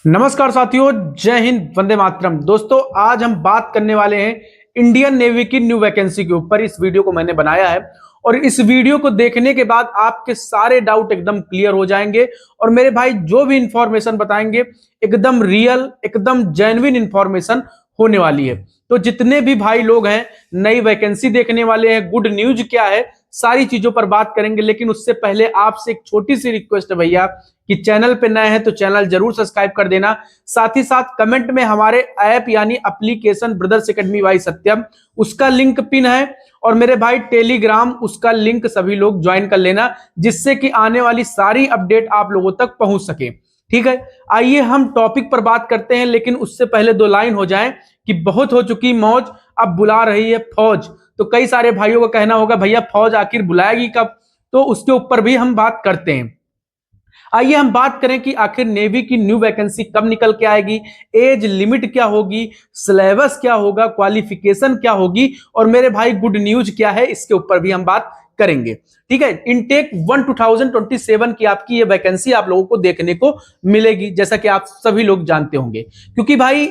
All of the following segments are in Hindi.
नमस्कार साथियों, जय हिंद, वंदे मातरम। दोस्तों, आज हम बात करने वाले हैं इंडियन नेवी की न्यू वैकेंसी के ऊपर। इस वीडियो को मैंने बनाया है और इस वीडियो को देखने के बाद आपके सारे डाउट एकदम क्लियर हो जाएंगे और मेरे भाई जो भी इंफॉर्मेशन बताएंगे एकदम रियल, एकदम जेन्युइन इंफॉर्मेशन होने वाली है। तो जितने भी भाई लोग हैं नई वैकेंसी देखने वाले हैं, गुड न्यूज क्या है, सारी चीजों पर बात करेंगे। लेकिन उससे पहले आपसे एक छोटी सी रिक्वेस्ट है भैया कि चैनल पे नए हैं तो चैनल जरूर सब्सक्राइब कर देना। साथ ही साथ कमेंट में हमारे ऐप यानी एप्लीकेशन ब्रदर्स एकेडमी बाय सत्यम, उसका लिंक पिन है और मेरे भाई टेलीग्राम, उसका लिंक सभी लोग ज्वाइन कर लेना, जिससे कि आने वाली सारी अपडेट आप लोगों तक पहुंच सके। ठीक है, आइए हम टॉपिक पर बात करते हैं। लेकिन उससे पहले दो लाइन हो जाए कि बहुत हो चुकी मौज, अब बुला रही है फौज। तो कई सारे भाइयों का कहना होगा भैया फौज आखिर बुलाएगी कब, तो उसके ऊपर भी हम बात करते हैं। आइए हम बात करें कि आखिर नेवी की न्यू वैकेंसी कब निकल के आएगी, एज लिमिट क्या होगी, सिलेबस क्या होगा, क्वालिफिकेशन क्या होगी और मेरे भाई गुड न्यूज क्या है, इसके ऊपर भी हम बात करेंगे। ठीक है, इनटेक 1 2027 की आपकी ये वैकेंसी आप लोगों को देखने को मिलेगी, जैसा कि आप सभी लोग जानते होंगे। क्योंकि भाई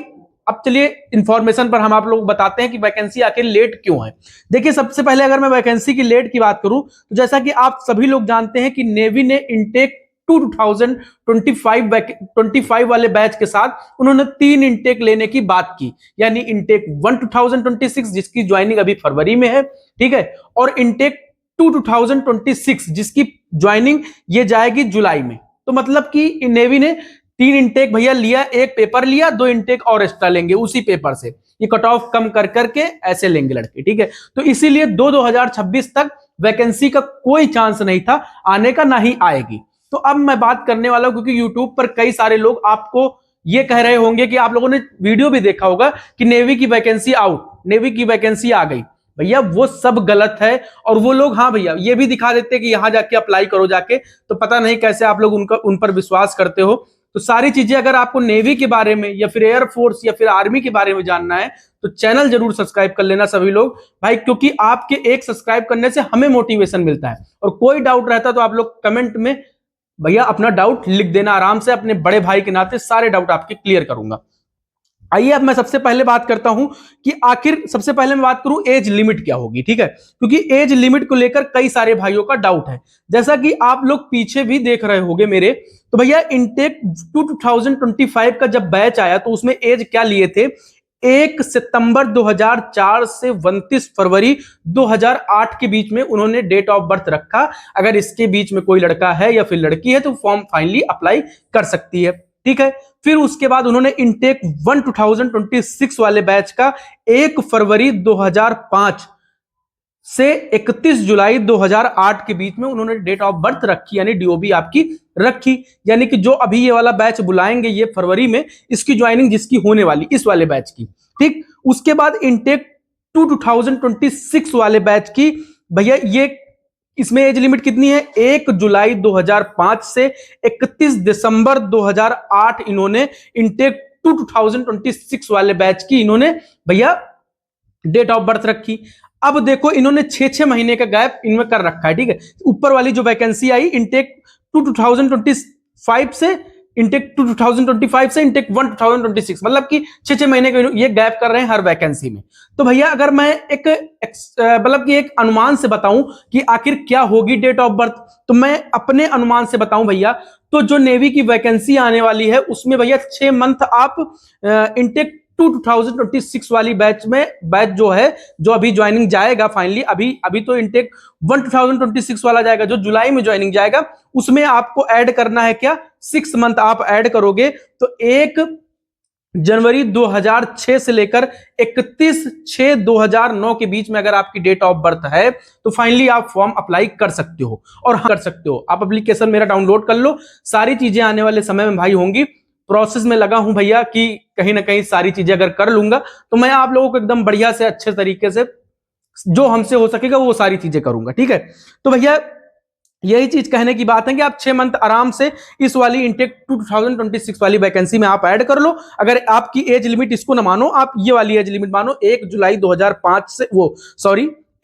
अब चलिए इंफॉर्मेशन पर हम आप लोग बताते हैं कि वैकेंसी आखिर लेट क्यों है। देखिए, सबसे पहले अगर मैं वैकेंसी की लेट की बात करूं तो जैसा कि आप सभी लोग जानते हैं कि नेवी ने इनटेक 2025 वाले बैच के साथ उन्होंने 3 इनटेक लेने की बात की, यानी इनटेक 1 2026 जिसकी ज्वाइनिंग अभी फरवरी में है, ठीक है, और इनटेक 2 2026 जिसकी ज्वाइनिंग ये जाएगी जुलाई में। तो मतलब कि नेवी ने 3 इनटेक भैया लिया, एक पेपर लिया, 2 इनटेक और एक्स्ट्रा लेंगे उसी पेपर से, ये कट ऑफ कम कर करके ऐसे लेंगे लड़के। ठीक है, तो इसीलिए 2026 तक वैकेंसी का कोई चांस नहीं था आने का, ना ही आएगी। तो अब मैं बात करने वाला हूं क्योंकि यूट्यूब पर कई सारे लोग आपको ये कह रहे होंगे कि आप लोगों ने वीडियो भी देखा होगा कि नेवी की वैकेंसी आउट, नेवी की वैकेंसी आ गई। भैया वो सब गलत है और वो लोग हाँ भैया ये भी दिखा देते कि यहां जाके अप्लाई करो जाके, तो पता नहीं कैसे आप लोग उन पर विश्वास करते हो। तो सारी चीजें अगर आपको नेवी के बारे में या फिर एयरफोर्स या फिर आर्मी के बारे में जानना है तो चैनल जरूर सब्सक्राइब कर लेना सभी लोग भाई, क्योंकि आपके एक सब्सक्राइब करने से हमें मोटिवेशन मिलता है। और कोई डाउट रहता तो आप लोग कमेंट में भैया अपना डाउट लिख देना आराम से, अपने बड़े भाई के नाते सारे डाउट आपके क्लियर करूंगा। आइए अब मैं सबसे पहले बात करता हूं कि आखिर सबसे पहले मैं बात करूं एज लिमिट क्या होगी। ठीक है, क्योंकि एज लिमिट को लेकर कई सारे भाइयों का डाउट है, जैसा कि आप लोग पीछे भी देख रहे होंगे मेरे। तो भैया इनटेक 2025 का जब बैच आया तो उसमें एज क्या लिए थे, 1 सितंबर 2004 से 29 फरवरी 2008 के बीच में उन्होंने डेट ऑफ बर्थ रखा। अगर इसके बीच में कोई लड़का है या फिर लड़की है तो फॉर्म फाइनली अप्लाई कर सकती है। ठीक है, फिर उसके बाद उन्होंने इनटेक 1 2026 वाले बैच का 1 फरवरी 2005 से 31 जुलाई 2008 के बीच में उन्होंने डेट ऑफ बर्थ रखी, यानी डीओबी आपकी रखी। यानी कि जो अभी ये वाला बैच बुलाएंगे ये फरवरी में, इसकी ज्वाइनिंग जिसकी होने वाली इस वाले बैच की। ठीक, उसके बाद इनटेक 2 2026 वाले बैच की भैया ये इसमें एज लिमिट कितनी है, 1 जुलाई 2005 से 31 दिसंबर 2008 इन्होंने इनटेक 2 2026 वाले बैच की इन्होंने भैया डेट ऑफ बर्थ रखी। अब देखो इन्होंने 6-6 महीने का गैप इनमें कर रखा है। ठीक है, ऊपर वाली जो वैकेंसी आई इनटेक 2 2025 से इनटेक 2 2025 से इनटेक 1 2026, मतलब कि 6-6 महीने का ये गैप कर रहे हैं हर वैकेंसी में। तो भैया अगर मैं एक मतलब कि एक अनुमान से बताऊं कि आखिर क्या होगी डेट ऑफ बर्थ, तो मैं अपने अनुमान से बताऊं भैया, तो जो नेवी की वैकेंसी आने वाली है उसमें भैया 6 मंथ आप इनटेक 2 2026 वाली बैच में, बैच जो है जो अभी ज्वाइनिंग जाएगा फाइनली, अभी तो इनटेक 1 2026 वाला जाएगा जो जुलाई में ज्वाइनिंग जाएगा, उसमें आपको ऐड करना है क्या, 6 मंथ आप ऐड करोगे तो 1 जनवरी 2006 से लेकर 31/6/2009 के बीच में अगर आपकी डेट ऑफ बर्थ है तो फाइनली आप फॉर्म अप्लाई कर सकते हो। और कर सकते हो आप एप्लीकेशन मेरा डाउनलोड कर लो, सारी चीजें आने वाले समय में भाई होंगी। प्रोसेस में लगा हूं भैया कि कहीं ना कहीं सारी चीजें अगर कर लूंगा तो मैं आप लोगों को एकदम बढ़िया से अच्छे तरीके से जो हमसे हो सकेगा वो सारी चीजें करूंगा। ठीक है, तो भैया यही चीज कहने की बात है कि आप 6 मंथ आराम से इस वाली इनटेक 2026 वाली वैकेंसी में आप ऐड कर लो। अगर आपकी एज लिमिट इसको ना मानो, आप ये वाली एज लिमिट मानो 1 जुलाई 2005 से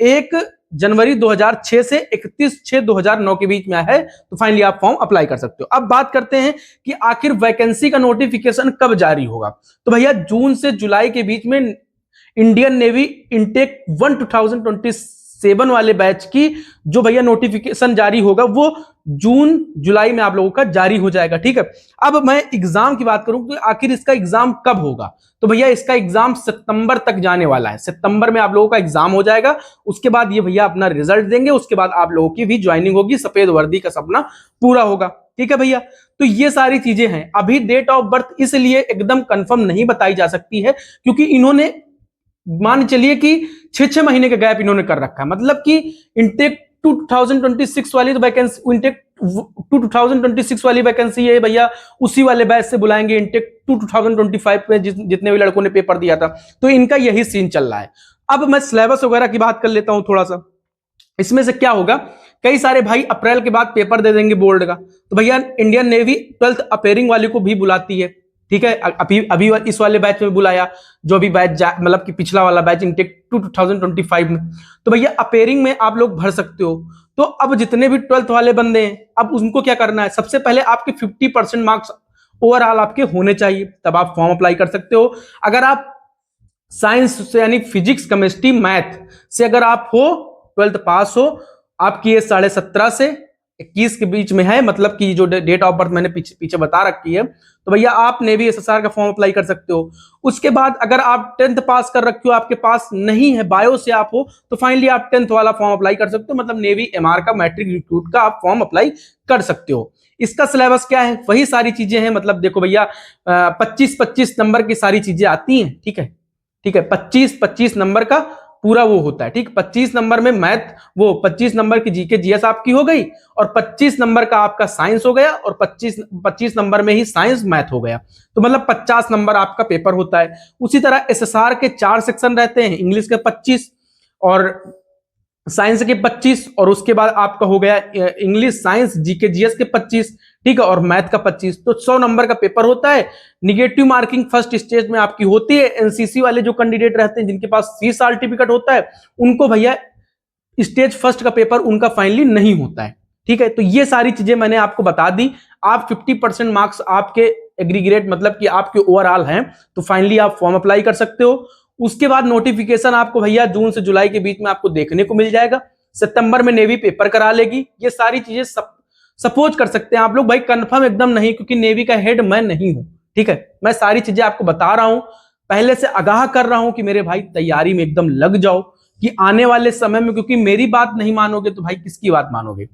1 जनवरी 2006 से 31/6/2009 के बीच में आया है, तो फाइनली आप फॉर्म अप्लाई कर सकते हो। अब बात करते हैं कि आखिर वैकेंसी का नोटिफिकेशन कब जारी होगा। तो भैया जून से जुलाई के बीच में इंडियन नेवी इंटेक 1 2027 वाले बैच की जो भैया नोटिफिकेशन जारी होगा वो जून जुलाई में आप लोगों का जारी हो जाएगा, ठीक है। अब मैं एग्जाम की बात करूं तो आखिर इसका एग्जाम कब होगा, तो भैया इसका एग्जाम सितंबर तक जाने वाला है। सितंबर में आप लोगों का एग्जाम हो जाएगा, उसके बाद ये भैया अपना रिजल्ट देंगे, उसके बाद आप लोगों की भी ज्वाइनिंग होगी, सफेद वर्दी का सपना पूरा होगा, ठीक है भैया। तो ये सारी चीजें हैं। अभी डेट ऑफ बर्थ इसलिए एकदम कंफर्म नहीं बताई जा सकती है क्योंकि इन्होंने मान चलिए कि 6-6 महीने का गैप इन्होंने कर रखा है, मतलब कि इंटेक 2026 वाली तो वैकेंसी, इंटेक 2026 वाली वैकेंसी है भैया, उसी वाले बैच से बुलाएंगे इंटेक 2025 में जितने भी लड़कों ने पेपर दिया था। तो इनका यही सीन चल रहा है। अब मैं सिलेबस वगैरह की बात कर लेता हूं थोड़ा सा। इसमें से क्या होगा, कई सारे भाई अप्रैल के बाद पेपर दे देंगे बोर्ड का, तो भैया इंडियन नेवी 12th अपेयरिंग वाले को भी बुलाती है, ठीक है। अभी इस वाले बैच में बुलाया, जो भी बैच मतलब कि पिछला वाला बैच इंटेक 2025 में, तो भैया अपेयरिंग में आप लोग भर सकते हो। तो अब जितने भी 12th वाले बंदे हैं, अब उनको क्या करना है, सबसे पहले आपके 50% मार्क्स ओवरऑल आपके होने चाहिए, तब आप फॉर्म अप्लाई कर सकते हो। अगर आप साइंस से यानी फिजिक्स, केमिस्ट्री, मैथ से अगर आप हो 12th पास हो, आपकी ये 17.5 से 21 के बीच में है, मतलब कि जो डेट ऑफ बर्थ मैंने पीछे बता रखी है, तो भैया आप नेवी एसएसआर का फॉर्म अप्लाई कर सकते हो। उसके बाद अगर आप 10th पास कर रखे हो, आपके पास नहीं है, बायो से आप हो, तो फाइनली आप 10th वाला फॉर्म अप्लाई कर सकते हो, मतलब नेवी एमआर का, मैट्रिक रिक्रूट का आप फॉर्म अप्लाई कर सकते हो। इसका सिलेबस क्या है, वही सारी चीजें हैं, मतलब देखो भैया 25-25 नंबर की सारी चीजें आती हैं, ठीक है, ठीक है। 25-25 नंबर का पूरा वो होता है, ठीक। 25 नंबर में मैथ, वो 25 नंबर की जीके जीएस आपकी हो गई, और 25 नंबर का आपका साइंस हो गया, और 25 नंबर में ही साइंस मैथ हो गया, तो मतलब 50 नंबर आपका पेपर होता है। उसी तरह एसएसआर के 4 सेक्शन रहते हैं, इंग्लिश के 25 और साइंस के 25, और उसके बाद आपका हो गया इंग्लिश, साइंस, जीके जीएस के 25, ठीक है, और मैथ का 25। तो 100 नंबर का पेपर होता है। निगेटिव मार्किंग फर्स्ट स्टेज में आपकी होती है। एनसीसी वाले जो कैंडिडेट रहते हैं, जिनके पास सी सर्टिफिकेट होता है, उनको भैया स्टेज फर्स्ट का पेपर उनका फाइनली नहीं होता है, ठीक है। तो ये सारी चीजें मैंने आपको बता दी। आप 50% मार्क्स आपके एग्रीगेट, मतलब कि आपके ओवरऑल हैं, तो फाइनली आप फॉर्म अप्लाई कर सकते हो। उसके बाद नोटिफिकेशन आपको भैया जून से जुलाई के बीच में आपको देखने को मिल जाएगा। सितंबर में नेवी पेपर करा लेगी। ये सारी चीजें सपोज कर सकते हैं आप लोग, भाई कंफर्म एकदम नहीं, क्योंकि नेवी का हेड मैं नहीं हूं, ठीक है। मैं सारी चीजें आपको बता रहा हूं, पहले से आगाह कर रहा हूं कि मेरे भाई तैयारी में एकदम लग जाओ, कि आने वाले समय में, क्योंकि मेरी बात नहीं मानोगे तो भाई किसकी बात मानोगे।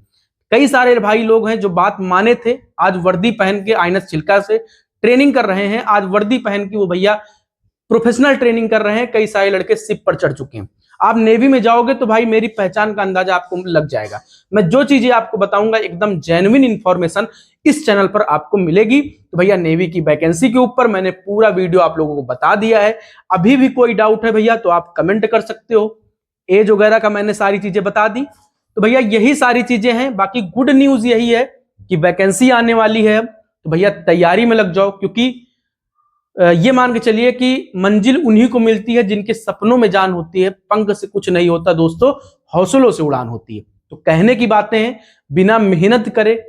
कई सारे भाई लोग हैं जो बात माने थे, आज वर्दी पहन के आईएनएस चिल्का से ट्रेनिंग कर रहे हैं, आज वर्दी पहन के वो भैया प्रोफेशनल ट्रेनिंग कर रहे हैं। कई सारे लड़के शिप पर चढ़ चुके हैं। आप नेवी में जाओगे तो भाई मेरी पहचान का अंदाजा आपको लग जाएगा। मैं जो चीजें आपको बताऊंगा एकदम जेन्युइन इंफॉर्मेशन इस चैनल पर आपको मिलेगी। तो भैया नेवी की वैकेंसी के ऊपर मैंने पूरा वीडियो आप लोगों को बता दिया है। अभी भी कोई डाउट है भैया तो आप कमेंट कर सकते हो। एज वगैरह का मैंने सारी चीजें बता दी। तो भैया यही सारी चीजें हैं। बाकी गुड न्यूज यही है कि वैकेंसी आने वाली है, तो भैया तैयारी में लग जाओ, क्योंकि ये मान के चलिए कि मंजिल उन्हीं को मिलती है जिनके सपनों में जान होती है। पंख से कुछ नहीं होता दोस्तों, हौसलों से उड़ान होती है। तो कहने की बातें हैं, बिना मेहनत करे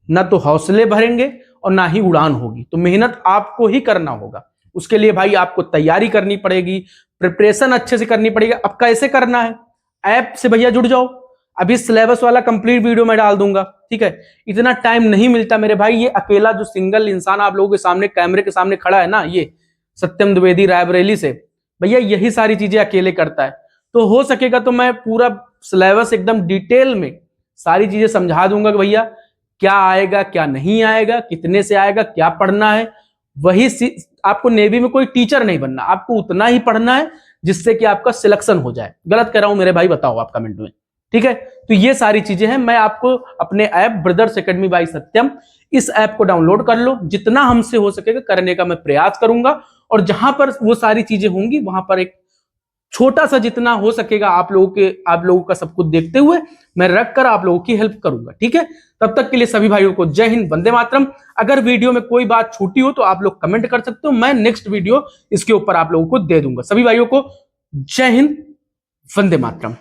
ना तो हौसले भरेंगे और ना ही उड़ान होगी। तो मेहनत आपको ही करना होगा। उसके लिए भाई आपको तैयारी करनी पड़ेगी, प्रिपरेशन अच्छे से करनी पड़ेगी। अब कैसे करना है, ऐप से भैया जुड़ जाओ। अभी सिलेबस वाला कंप्लीट वीडियो मैं डाल दूंगा, ठीक है। इतना टाइम नहीं मिलता मेरे भाई। ये अकेला जो सिंगल इंसान आप लोगों के सामने कैमरे के सामने खड़ा है ना, ये सत्यम द्विवेदी रायबरेली से, भैया यही सारी चीजें अकेले करता है। तो हो सकेगा तो मैं पूरा सिलेबस एकदम डिटेल में सारी चीजें समझा दूंगा कि भैया क्या आएगा, क्या नहीं आएगा, कितने से आएगा, क्या पढ़ना है। वही आपको नेवी में कोई टीचर नहीं बनना, आपको उतना ही पढ़ना है जिससे कि आपका सिलेक्शन हो जाए। गलत कर रहा हूं मेरे भाई, बताओ आप कमेंट में, ठीक है। तो ये सारी चीजें हैं। मैं आपको अपने ऐप ब्रदर्स एकेडमी बाय सत्यम, इस ऐप को डाउनलोड कर लो। जितना हमसे हो सकेगा करने का मैं प्रयास करूंगा, और जहां पर वो सारी चीजें होंगी वहां पर एक छोटा सा जितना हो सकेगा आप लोगों का सब कुछ देखते हुए मैं रख कर आप लोगों की हेल्प करूंगा, ठीक है। तब तक के लिए सभी भाइयों को जय हिंद, वंदे मातरम। अगर वीडियो में कोई बात छूटी हो तो आप लोग कमेंट कर सकते हो, मैं नेक्स्ट वीडियो इसके ऊपर आप लोगों को दे दूंगा। सभी भाइयों को जय हिंद, वंदे मातरम।